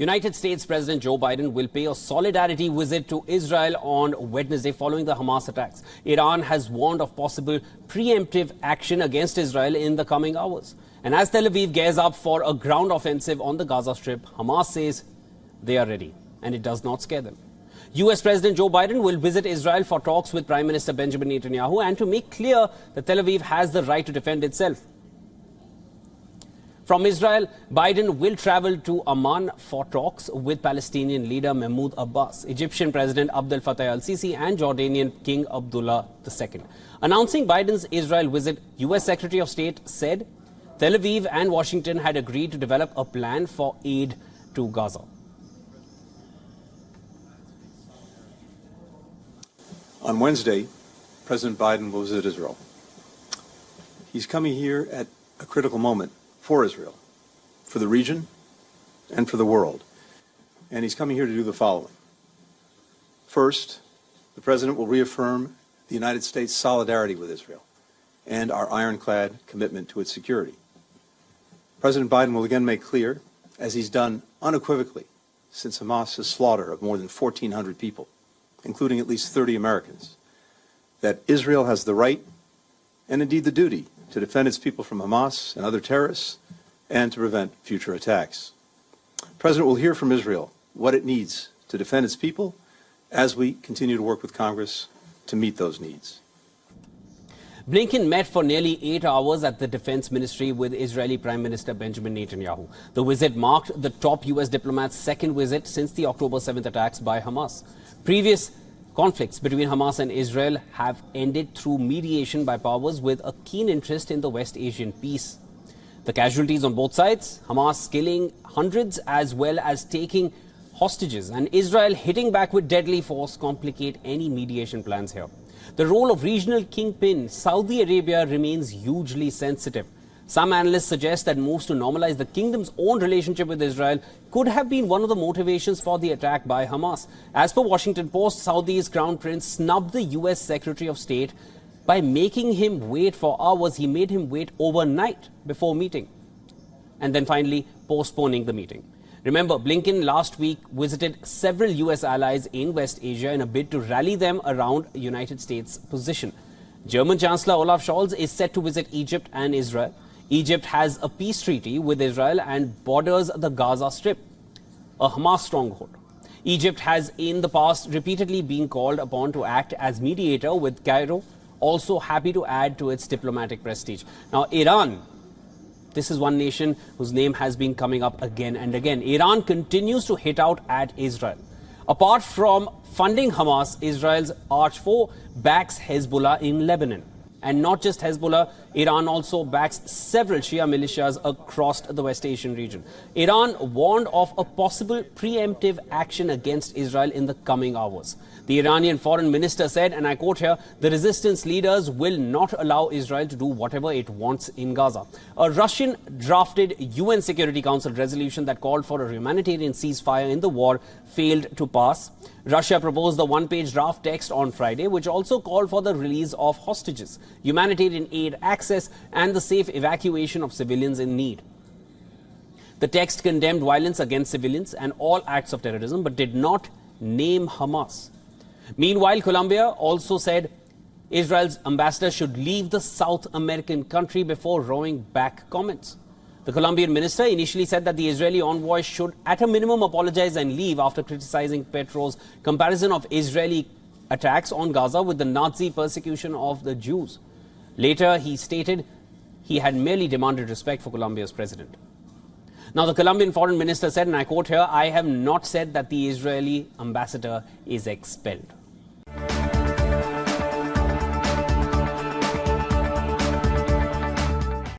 United States President Joe Biden will pay a solidarity visit to Israel on Wednesday following the Hamas attacks. Iran has warned of possible preemptive action against Israel in the coming hours. And as Tel Aviv gears up for a ground offensive on the Gaza Strip, Hamas says they are ready, and it does not scare them. US President Joe Biden will visit Israel for talks with Prime Minister Benjamin Netanyahu and to make clear that Tel Aviv has the right to defend itself. From Israel, Biden will travel to Amman for talks with Palestinian leader Mahmoud Abbas, Egyptian President Abdel Fattah al-Sisi and Jordanian King Abdullah II. Announcing Biden's Israel visit, US Secretary of State said Tel Aviv and Washington had agreed to develop a plan for aid to Gaza. On Wednesday, President Biden will visit Israel. He's coming here at a critical moment for Israel, for the region, and for the world. And he's coming here to do the following. First, the President will reaffirm the United States' solidarity with Israel and our ironclad commitment to its security. President Biden will again make clear, as he's done unequivocally since Hamas's slaughter of more than 1,400 people, including at least 30 Americans, that Israel has the right and indeed the duty to defend its people from Hamas and other terrorists and to prevent future attacks. The President will hear from Israel what it needs to defend its people as we continue to work with Congress to meet those needs. Blinken met for nearly 8 hours at the Defense Ministry with Israeli Prime Minister Benjamin Netanyahu. The visit marked the top US diplomat's second visit since the October 7th attacks by Hamas. Previous conflicts between Hamas and Israel have ended through mediation by powers with a keen interest in the West Asian peace. The casualties on both sides, Hamas killing hundreds as well as taking hostages, and Israel hitting back with deadly force, complicate any mediation plans here. The role of regional kingpin Saudi Arabia remains hugely sensitive. Some analysts suggest that moves to normalize the kingdom's own relationship with Israel could have been one of the motivations for the attack by Hamas. As per Washington Post, Saudi's Crown Prince snubbed the US Secretary of State by making him wait for hours. He made him wait overnight before meeting and then finally postponing the meeting. Remember, Blinken last week visited several US allies in West Asia in a bid to rally them around the United States' position. German Chancellor Olaf Scholz is set to visit Egypt and Israel. Egypt has a peace treaty with Israel and borders the Gaza Strip, a Hamas stronghold. Egypt has in the past repeatedly been called upon to act as mediator, with Cairo also happy to add to its diplomatic prestige. Now, Iran, this is one nation whose name has been coming up again and again. Iran continues to hit out at Israel. Apart from funding Hamas, Israel's arch foe backs Hezbollah in Lebanon. And not just Hezbollah, Iran also backs several Shia militias across the West Asian region. Iran warned of a possible preemptive action against Israel in the coming hours. The Iranian foreign minister said, and I quote here, "The resistance leaders will not allow Israel to do whatever it wants in Gaza." A Russian drafted UN Security Council resolution that called for a humanitarian ceasefire in the war failed to pass. Russia proposed the one-page draft text on Friday, which also called for the release of hostages, humanitarian aid access, and the safe evacuation of civilians in need. The text condemned violence against civilians and all acts of terrorism, but did not name Hamas. Meanwhile, Colombia also said Israel's ambassador should leave the South American country before rowing back comments. The Colombian minister initially said that the Israeli envoy should at a minimum apologize and leave after criticizing Petro's comparison of Israeli attacks on Gaza with the Nazi persecution of the Jews. Later, he stated he had merely demanded respect for Colombia's president. Now, the Colombian foreign minister said, and I quote here, "I have not said that the Israeli ambassador is expelled."